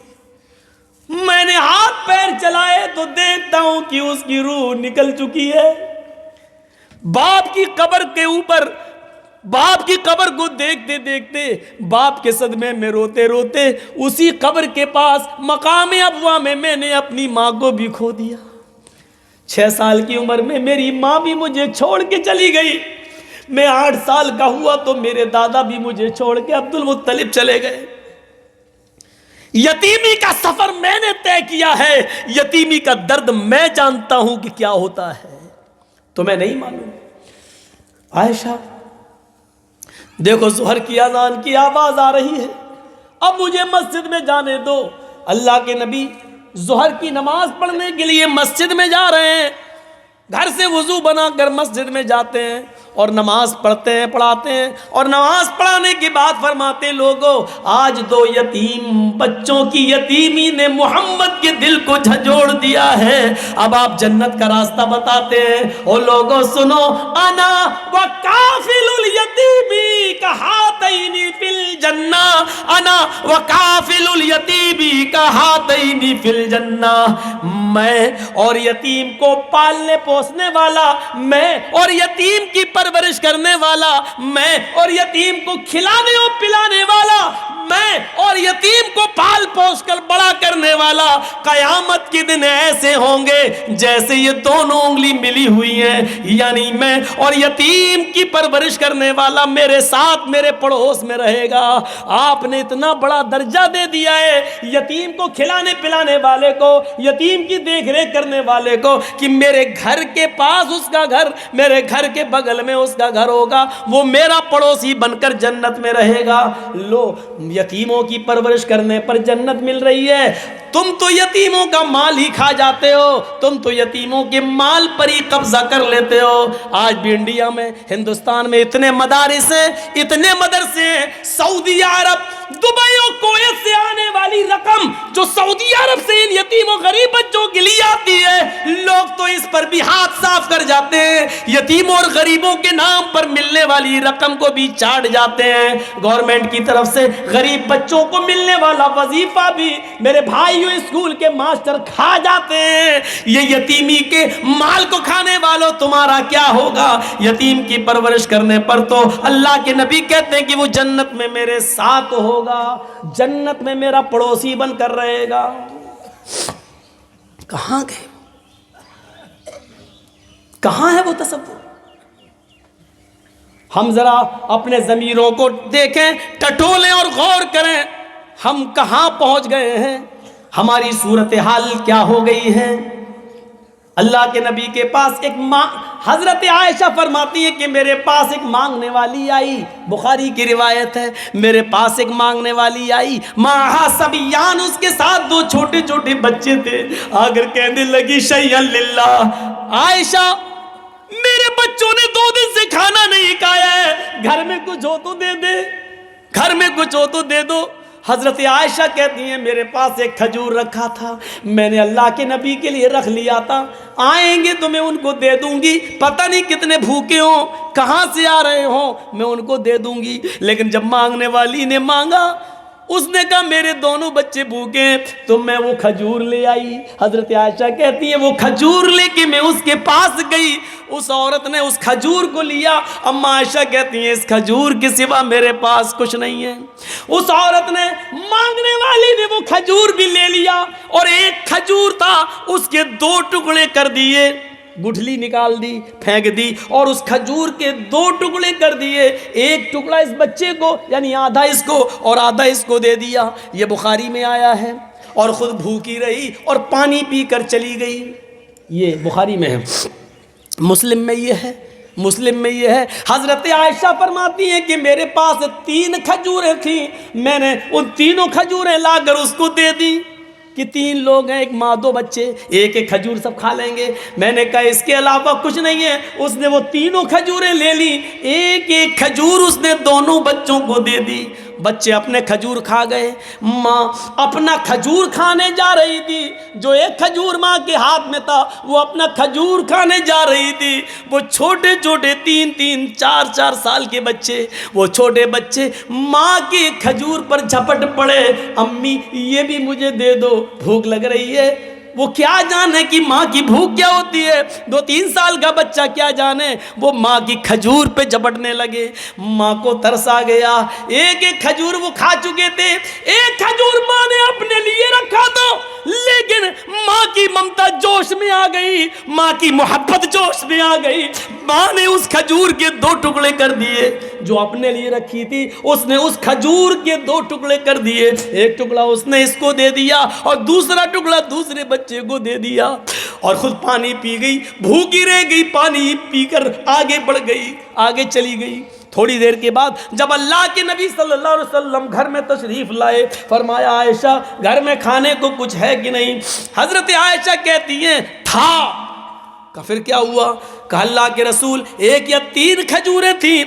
میں نے ہاتھ پیر چلائے تو دیکھتا ہوں کہ اس کی روح نکل چکی ہے. باپ کی قبر کے اوپر, باپ کی قبر کو دیکھتے دیکھتے, باپ کے صدمے میں روتے روتے اسی قبر کے پاس مقام ابوا میں نے اپنی ماں کو بھی کھو دیا. 6 سال کی عمر میں میری ماں بھی مجھے چھوڑ کے چلی گئی. میں 8 سال کا ہوا تو میرے دادا بھی مجھے چھوڑ کے عبد المطلب چلے گئے. یتیمی کا سفر میں نے طے کیا ہے, یتیمی کا درد میں جانتا ہوں کہ کیا ہوتا ہے, تمہیں نہیں معلوم. عائشہ دیکھو ظہر کی اذان کی آواز آ رہی ہے, اب مجھے مسجد میں جانے دو. اللہ کے نبی ظہر کی نماز پڑھنے کے لیے مسجد میں جا رہے ہیں, گھر سے وضو بنا کر مسجد میں جاتے ہیں اور نماز پڑھتے ہیں, پڑھاتے ہیں, اور نماز پڑھانے کے بعد فرماتے ہیں لوگوں آج 2 یتیم بچوں کی یتیمی نے محمد کے دل کو جھنجھوڑ دیا ہے, اب آپ جنت کا راستہ بتاتے ہیں. او لوگوں سنو, انا وکافل الیتیمی کہاتین فی الجنہ, انا وکافل الیتیمی کہاتین فی الجنہ. میں اور یتیم کو پالنے پوسنے والا, میں اور یتیم کی پرورش کرنے والا, میں اور یتیم کو کھلانے اور پلانے والا, میں اور یتیم کو پال پوس کر بڑا کرنے والا, قیامت کے دن ایسے ہوں گے جیسے یہ دونوں انگلی ملی ہوئی ہیں. یعنی میں اور یتیم کی پرورش کرنے والا میرے ساتھ میرے پڑوس میں رہے گا. آپ نے اتنا بڑا درجہ دے دیا ہے یتیم کو کھلانے پلانے والے کو, یتیم کی دیکھ ریکھ کرنے والے کو, کہ میرے گھر کے پاس اس کا گھر, میرے گھر کے بغل میں اس کا گھر ہوگا, وہ میرا پڑوسی بن کر جنت میں رہے گا. لو یتیموں کی پرورش کرنے پر جنت مل رہی ہے. تم تو یتیموں کا مال ہی کھا جاتے ہو، تم تو یتیموں کے مال پر ہی قبضہ کر لیتے ہو۔ آج بھی انڈیا میں، ہندوستان میں اتنے مدارس ہیں، اتنے مدرسے ہیں، سعودی عرب، دبئی اور کویت سے آنے والی رقم جو سعودی عرب سے ان یتیم و غریب بچوں کے لیے آتی ہے، لوگ تو اس پر بھی ہاتھ صاف کر جاتے ہیں، یتیموں اور غریبوں کے نام پر ملنے والی رقم کو بھی چاٹ جاتے ہیں۔ گورنمنٹ کی طرف سے غریب بچوں کو ملنے والا وظیفہ بھی میرے بھائیوں اسکول کے ماسٹر کھا جاتے ہیں۔ یہ یتیمی کے مال کو کھانے والوں تمہارا کیا ہوگا؟ یتیم کی پرورش کرنے پر تو اللہ کے نبی کہتے ہیں کہ وہ جنت میں میرے ساتھ ہوگا، جنت میں میرا پڑوسی بن کر رہے گا۔ کہاں گئے؟ کہاں ہے وہ تصور؟ ہم ذرا اپنے ضمیروں کو دیکھیں، ٹٹولیں اور غور کریں، ہم کہاں پہنچ گئے ہیں، ہماری صورتحال کیا ہو گئی ہے۔ اللہ کے نبی کے پاس ایک ماں، حضرت عائشہ فرماتی ہیں کہ میرے پاس ایک مانگنے والی آئی، بخاری کی روایت ہے، میرے پاس ایک مانگنے والی آئی، ماہا سبیان، اس کے ساتھ دو چھوٹے چھوٹے بچے تھے، آگر کہنے لگی شیئا للہ، عائشہ میرے بچوں نے 2 دن سے کھانا نہیں کھایا ہے، گھر میں کچھ ہو تو دے دے، گھر میں کچھ ہو تو دے دو۔ حضرت عائشہ کہتی ہیں میرے پاس ایک کھجور رکھا تھا، میں نے اللہ کے نبی کے لیے رکھ لیا تھا، آئیں گے تو میں ان کو دے دوں گی، پتہ نہیں کتنے بھوکے ہوں، کہاں سے آ رہے ہوں، میں ان کو دے دوں گی۔ لیکن جب مانگنے والی نے مانگا، اس نے کہا میرے دونوں بچے بھوکے ہیں، تو میں وہ کھجور لے آئی۔ حضرت عائشہ کہتی ہے وہ کھجور لے کے میں اس کے پاس گئی، اس عورت نے اس کھجور کو لیا، اما عائشہ کہتی ہیں اس کھجور کے سوا میرے پاس کچھ نہیں ہے۔ اس عورت نے، مانگنے والی نے وہ کھجور بھی لے لیا، اور ایک کھجور تھا اس کے 2 ٹکڑے کر دیے، گٹھلی نکال دی، پھینک دی، اور اس کھجور کے 2 ٹکڑے کر دیے، ایک ٹکڑا اس بچے کو، یعنی آدھا اس کو اور آدھا اس کو دے دیا۔ یہ بخاری میں آیا ہے، اور خود بھوکی رہی اور پانی پی کر چلی گئی۔ یہ بخاری میں ہے، مسلم میں یہ ہے، مسلم میں یہ ہے۔ حضرت عائشہ فرماتی ہیں کہ میرے پاس 3 کھجوریں تھیں، میں نے ان تینوں کھجوریں لا کر اس کو دے دی، کہ 3 لوگ ہیں، ایک ماں 2 بچے، ایک ایک کھجور سب کھا لیں گے۔ میں نے کہا اس کے علاوہ کچھ نہیں ہے، اس نے وہ تینوں کھجوریں لے لی، ایک ایک کھجور اس نے دونوں بچوں کو دے دی۔ بچے اپنے کھجور کھا گئے، ماں اپنا کھجور کھانے جا رہی تھی، جو ایک کھجور ماں کے ہاتھ میں تھا وہ اپنا کھجور کھانے جا رہی تھی۔ وہ چھوٹے چھوٹے 3 4 سال کے بچے، وہ چھوٹے بچے ماں کے کھجور پر جھپٹ پڑے، امی یہ بھی مجھے دے دو، بھوک لگ رہی ہے۔ وہ کیا جانے کہ ماں کی بھوک کیا ہوتی ہے، 2-3 سال کا بچہ کیا جانے، وہ ماں کی کھجور پہ جھپٹنے لگے۔ ماں کو ترس آ گیا، ایک ایک کھجور وہ کھا چکے تھے، ایک کھجور ماں نے اپنے لیے رکھا تھا، لیکن ماں کی ممتا جوش میں آ گئی، ماں کی محبت جوش میں آ گئی، ماں نے اس کھجور کے 2 ٹکڑے کر دیے، جو اپنے لیے رکھی تھی اس نے اس کھجور کے 2 ٹکڑے کر دیے، ایک ٹکڑا اس نے اس کو دے دیا اور دوسرا ٹکڑا دوسرے بچے کو دے دیا، اور خود پانی پی گئی، بھوکی رہ گئی، پانی پی کر آگے بڑھ گئی، آگے چلی گئی۔ تھوڑی دیر کے بعد جب اللہ کے نبی صلی اللہ علیہ وسلم گھر میں تشریف لائے، فرمایا عائشہ گھر میں کھانے کو کچھ ہے کہ نہیں؟ حضرت عائشہ کہتی ہیں تھا۔ کہ پھر کیا ہوا؟ کہ اللہ کے رسول 1 یا 3 کھجوریں تھیں،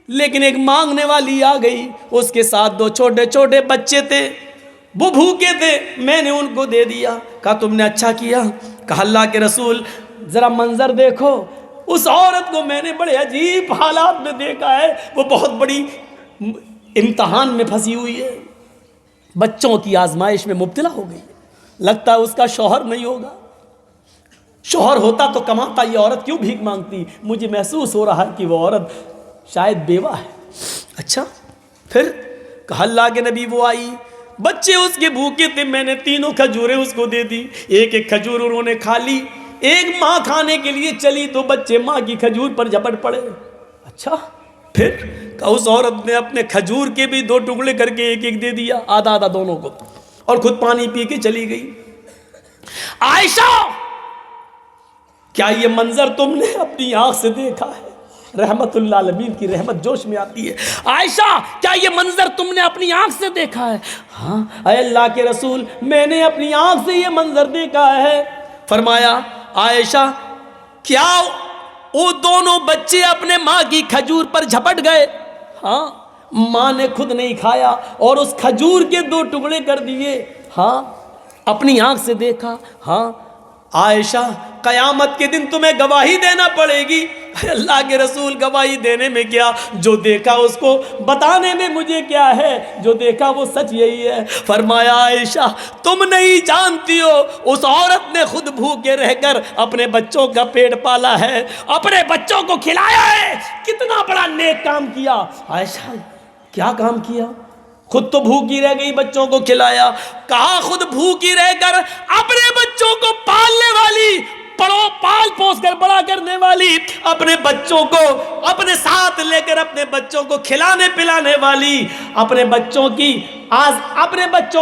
لیکن ایک مانگنے والی آ گئی، اس کے ساتھ 2 چھوٹے چھوٹے بچے تھے، وہ بھوکے تھے، میں نے ان کو دے دیا۔ کہا تم نے اچھا کیا۔ کہا اللہ کے رسول ذرا منظر دیکھو، اس عورت کو میں نے بڑے عجیب حالات میں دیکھا ہے، وہ بہت بڑی امتحان میں پھنسی ہوئی ہے، بچوں کی آزمائش میں مبتلا ہو گئی، لگتا ہے اس کا شوہر نہیں ہوگا، شوہر ہوتا تو کماتا، یہ عورت کیوں بھیک مانگتی؟ مجھے محسوس ہو رہا ہے کہ وہ عورت شاید بیوہ ہے۔ اچھا پھر؟ کہا اللہ کے نبی وہ آئی، بچے اس کے بھوکے تھے، میں نے 3 کھجوریں اس کو دے دی، ایک ایک کھجور انہوں نے کھا لی، ایک ماں کھانے کے لیے چلی تو بچے ماں کی کھجور پر جھپٹ پڑے۔ اچھا پھر؟ کہا اس عورت نے اپنے کھجور کے بھی 2 ٹکڑے کر کے ایک ایک دے دیا، آدھا آدھا دونوں کو، اور خود پانی پی کے چلی گئی۔ عائشہ کیا یہ منظر تم نے اپنی آنکھ سے دیکھا ہے؟ رحمت اللہ عالمین کی رحمت جوش میں آتی ہے. عائشہ کیا یہ منظر تم نے اپنی آنکھ سے دیکھا ہے؟ ہاں اے اللہ کے رسول میں نے اپنی آنکھ سے یہ منظر دیکھا ہے. فرمایا عائشہ کیا وہ دونوں بچے اپنے ماں کی کھجور پر جھپٹ گئے؟ ہاں ماں نے خود نہیں کھایا اور اس کھجور کے 2 ٹکڑے کر دیے. ہاں اپنی آنکھ سے دیکھا. ہاں عائشہ قیامت کے دن تمہیں گواہی دینا پڑے گی. اللہ کے رسول گواہی دینے میں کیا، جو دیکھا اس کو بتانے میں مجھے کیا ہے، جو دیکھا وہ سچ یہی ہے. فرمایا عائشہ تم نہیں جانتی ہو اس عورت نے خود بھوکے رہ کر اپنے بچوں کا پیٹ پالا ہے، اپنے بچوں کو کھلایا ہے. کتنا بڑا نیک کام کیا. عائشہ کیا کام کیا؟ خود تو بھوکی رہ گئی، بچوں کو کھلایا. کہا خود بھوکی رہ کر اپنے بچوں کو پالنے والی، پال پوس کر بڑا کرنے والی، اپنے بچوں کو اپنے ساتھ لے کر اپنے بچوں کو کھلانے پلانے والی، اپنے بچوں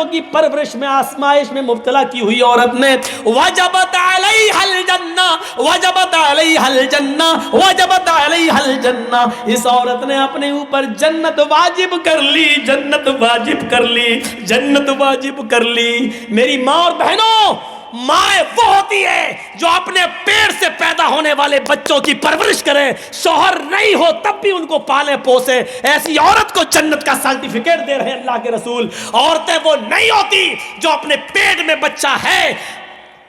کی پرورش میں آزمائش میں مبتلا کی ہوئی عورت نے وجبت علیہا الجنہ، وجبت علیہا الجنہ، وجبت علیہا الجنہ، اس عورت نے اپنے اوپر جنت واجب کر لی، جنت واجب کر لی، جنت واجب کر لی. میری ماں اور بہنوں، ماں وہ ہوتی ہے جو اپنے پیٹ سے پیدا ہونے والے بچوں کی پرورش کرے، شوہر نہیں ہو تب بھی ان کو پالے پوسے. ایسی عورت کو جنت کا سرٹیفکیٹ دے رہے ہیں اللہ کے رسول. عورتیں وہ نہیں ہوتی جو اپنے پیٹ میں بچہ ہے،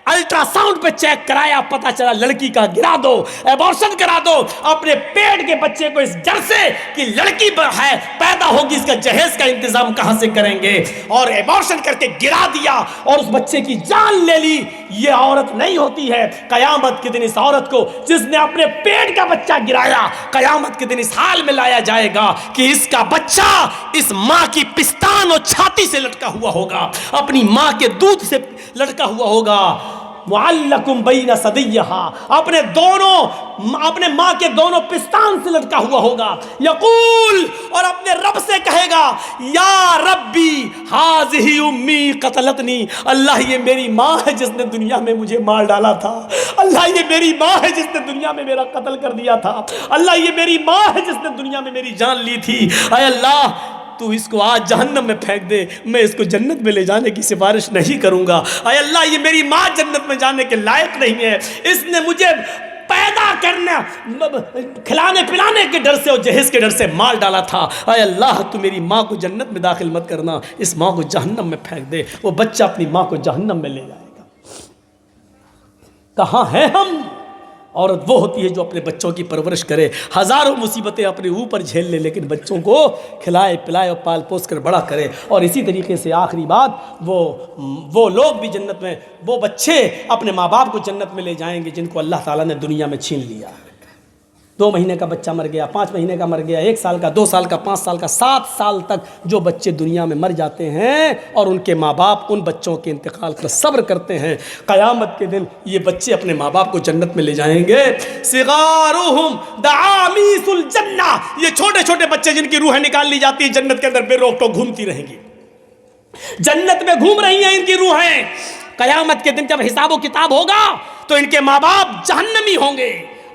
الٹرا ساؤنڈ پہ چیک کرایا پتا چلا لڑکی کا، گرا دو، ایبورشن کرا دو. اپنے پیٹ کے بچے کو اس ڈر سے کہ لڑکی ہے پیدا ہوگی، اس کا جہیز کا انتظام کہاں سے کریں گے، اور ایبورشن کر کے گرا دیا اور اس بچے کی جان لے لی. یہ عورت نہیں ہوتی ہے. قیامت کے دن اس عورت کو جس نے اپنے پیٹ کا بچہ گرایا، قیامت کے دن اس حال میں لایا جائے گا کہ اس کا بچہ اس ماں کی پستان اور چھاتی سے لٹکا ہوا ہوگا، اپنی ماں کے دودھ سے لٹکا ہوا ہوگا. معلقم بین ثدیہا، اپنے ماں کے دونوں پستان سے لٹکا ہوا ہوگا. یقول، اور اپنے رب سے کہے گا یا ربی ہذہ امی قتلتنی، اللہ یہ میری ماں ہے جس نے دنیا میں مجھے مار ڈالا تھا، اللہ یہ میری ماں ہے جس نے دنیا میں میرا قتل کر دیا تھا، اللہ یہ میری ماں ہے جس نے دنیا میں میری جان لی تھی. اے اللہ تو اس کو آج جہنم میں پھینک دے، میں اس کو جنت میں لے جانے کی سفارش نہیں کروں گا. اے اللہ یہ میری ماں جنت میں جانے کے لائق نہیں ہے، اس نے مجھے پیدا کرنا کھلانے پلانے کے ڈر سے اور جہیز کے ڈر سے مار ڈالا تھا. اے اللہ تو میری ماں کو جنت میں داخل مت کرنا، اس ماں کو جہنم میں پھینک دے. وہ بچہ اپنی ماں کو جہنم میں لے جائے گا. کہاں ہیں ہم؟ عورت وہ ہوتی ہے جو اپنے بچوں کی پرورش کرے، ہزاروں مصیبتیں اپنے اوپر جھیل لے لیکن بچوں کو کھلائے پلائے اور پال پوس کر بڑا کرے. اور اسی طریقے سے آخری بات، وہ لوگ بھی جنت میں، وہ بچے اپنے ماں باپ کو جنت میں لے جائیں گے جن کو اللہ تعالیٰ نے دنیا میں چھین لیا. 2 مہینے کا بچہ مر گیا، 5 مہینے کا مر گیا، 1 سال کا، 2 سال کا، 5 سال کا، 7 سال تک جو بچے دنیا میں مر جاتے ہیں اور ان کے ماں باپ ان بچوں کے انتقال پر صبر کرتے ہیں، قیامت کے دن یہ بچے اپنے ماں باپ کو جنت میں لے جائیں گے. صغارہم دعامیس الجنہ، یہ چھوٹے چھوٹے بچے جن کی روحیں نکال لی جاتی ہیں جنت کے اندر بے روک ٹوک گھومتی رہیں گی، جنت میں گھوم رہی ہیں ان کی روحیں. قیامت کے دن جب حساب و کتاب ہوگا تو ان کے ماں باپ جہنمی ہوں گے.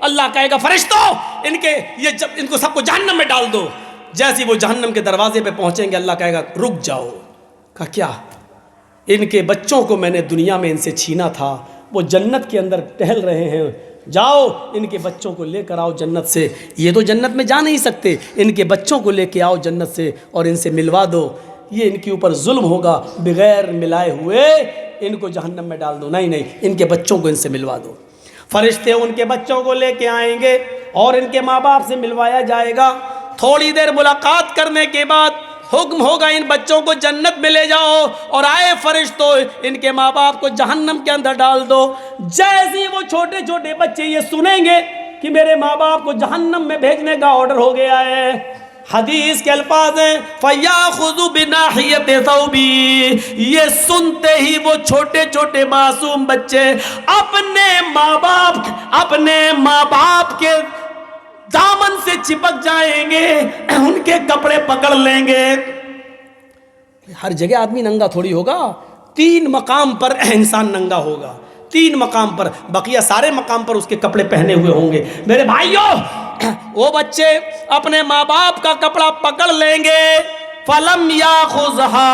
اللہ کہے گا فرشتوں ان کو سب کو جہنم میں ڈال دو. جیسے وہ جہنم کے دروازے پہ پہنچیں گے اللہ کہے گا رک جاؤ. کہا کیا؟ ان کے بچوں کو میں نے دنیا میں ان سے چھینا تھا، وہ جنت کے اندر ٹہل رہے ہیں، جاؤ ان کے بچوں کو لے کر آؤ جنت سے. یہ تو جنت میں جا نہیں سکتے، ان کے بچوں کو لے کے آؤ جنت سے اور ان سے ملوا دو. یہ ان کے اوپر ظلم ہوگا، بغیر ملائے ہوئے ان کو جہنم میں ڈال دو. نہیں، ان کے بچوں کو ان سے ملوا دو. فرشتے ان کے بچوں کو لے کے آئیں گے اور ان کے ماں باپ سے ملوایا جائے گا. تھوڑی دیر ملاقات کرنے کے بعد حکم ہوگا ان بچوں کو جنت میں لے جاؤ اور آئے فرشتوں ان کے ماں باپ کو جہنم کے اندر ڈال دو. جیسے وہ چھوٹے چھوٹے بچے یہ سنیں گے کہ میرے ماں باپ کو جہنم میں بھیجنے کا آرڈر ہو گیا ہے، حدیث کے الفاظ ہیں فَيَأْخُذُ بِنَاحِيَةِ ثَوْبِهِ، یہ سنتے ہی وہ چھوٹے چھوٹے معصوم بچے اپنے ماں باپ کے دامن سے چپک جائیں گے، ان کے کپڑے پکڑ لیں گے. ہر جگہ آدمی ننگا تھوڑی ہوگا، 3 مقام پر انسان ننگا ہوگا، 3 مقام پر، بقیہ سارے مقام پر اس کے کپڑے پہنے ہوئے ہوں گے. میرے بھائیوں وہ بچے اپنے ماں باپ کا کپڑا پکڑ لیں گے، فلم یاخذھا،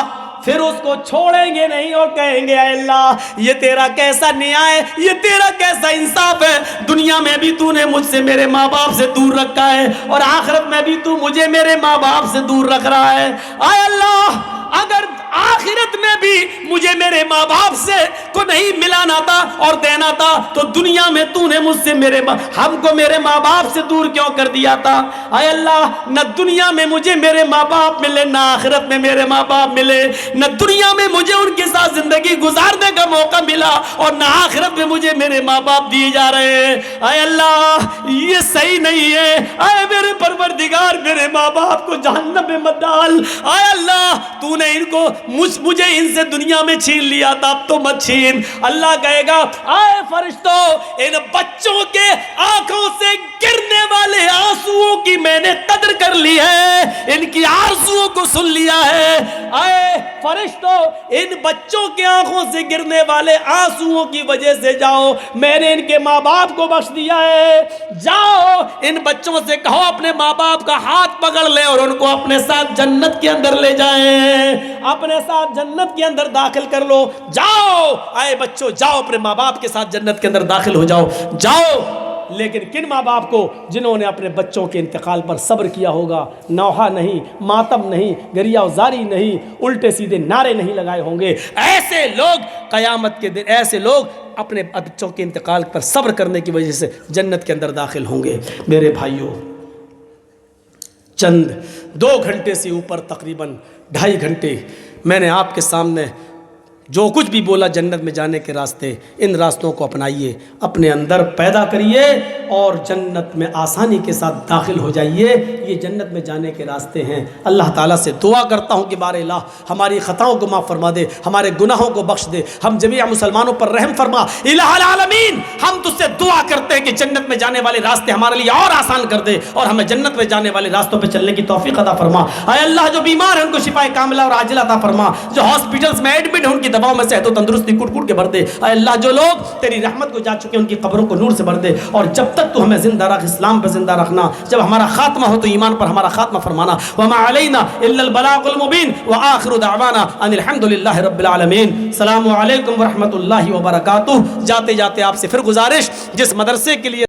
پھر اس کو چھوڑیں گے نہیں اور کہیں گے اے اللہ یہ تیرا کیسا نیائے، یہ تیرا کیسا انصاف ہے، دنیا میں بھی تو نے مجھ سے میرے ماں باپ سے دور رکھا ہے اور آخرت میں بھی تو مجھے میرے ماں باپ سے دور رکھ رہا ہے، اے اللہ اگر آخرت میں بھی مجھے میرے ماں باپ سے کو نہیں ملانا تھا اور دینا تھا تو دنیا میں تو نے مجھ سے ہم کو میرے ماں باپ سے دور کیوں کر دیا تھا؟ اے اللہ نہ دنیا میں مجھے میرے ماں باپ ملے، نہ آخرت میں میرے ماں باپ ملے، نہ دنیا میں مجھے ان کے ساتھ زندگی گزارنے کا موقع ملا اور نہ آخرت میں مجھے میرے ماں باپ دیے جا رہے ہیں، اے اللہ یہ صحیح نہیں ہے، اے میرے پروردگار میرے ماں باپ کو جہنم میں مت ڈال، اے اللہ تو نے ان کو مجھے ان سے دنیا میں چھین لیا تھا اب تو مت چھین۔ اللہ کہے گا اے فرشتوں ان بچوں کے آنکھوں سے گرنے والے آنسوؤں کی میں نے قدر کر لی ہے، ان کی آرزوؤں کو سن لیا ہے، اے فرشتوں ان بچوں کے آنکھوں سے گرنے والے آنسوؤں کی وجہ سے جاؤ میں نے ان کے ماں باپ کو بخش دیا ہے، جاؤ ان بچوں سے کہو اپنے ماں باپ کا ہاتھ پکڑ لے اور ان کو اپنے ساتھ جنت کے اندر لے جائیں، اپنے ساتھ جنت کے اندر داخل کر لو، جاؤ اے بچوں جاؤ اپنے ماں باپ کے ساتھ جنت کے اندر داخل ہو جاؤ، جاؤ۔ لیکن کن ماں باپ کو؟ جنہوں نے اپنے بچوں کے انتقال پر صبر کیا ہوگا، نوحہ نہیں، ماتم نہیں، گریہ وزاری نہیں، الٹے سیدھے نعرے نہیں لگائے ہوں گے، ایسے لوگ قیامت کے دن ایسے لوگ اپنے بچوں کے انتقال پر صبر کرنے کی وجہ سے جنت کے اندر داخل ہوں گے۔ میرے بھائیوں چند 2 گھنٹے سے اوپر تقریباً 2.5 گھنٹے میں نے آپ کے سامنے جو کچھ بھی بولا جنت میں جانے کے راستے، ان راستوں کو اپنائیے، اپنے اندر پیدا کریے اور جنت میں آسانی کے ساتھ داخل ہو جائیے، یہ جنت میں جانے کے راستے ہیں۔ اللہ تعالیٰ سے دعا کرتا ہوں کہ بار الہ ہماری خطاؤں کو معاف فرما دے، ہمارے گناہوں کو بخش دے، ہم جمیع مسلمانوں پر رحم فرما۔ الہ العالمین ہم تجھ سے دعا کرتے ہیں کہ جنت میں جانے والے راستے ہمارے لیے اور آسان کر دے اور ہمیں جنت میں جانے والے راستوں پہ چلنے کی توفیق عطا فرما۔ اے اللہ جو بیمار ہیں ان کو شفائے کاملہ اور عاجلہ عطا فرما، جو ہاسپٹلز میں ایڈمٹ ہیں ان کی دواؤں میں صحت و تندرستی کوٹ کوٹ کے بھر دے۔ اے اللہ جو لوگ تیری رحمت کو جا چکے ان کی قبروں کو نور سے بھر دے، اور جب تک تو ہمیں زندہ رکھ اسلام پہ زندہ رکھنا، جب ہمارا خاتمہ ہو تو ایمان پر ہمارا خاتمہ فرمانا۔ وما علینا الا البلاغ المبین وآخر دعوانا ان الحمد للہ رب العالمین۔ السلام علیکم ورحمۃ اللہ وبرکاتہ۔ جاتے جاتے آپ سے پھر گزارش، جس مدرسے کے لیے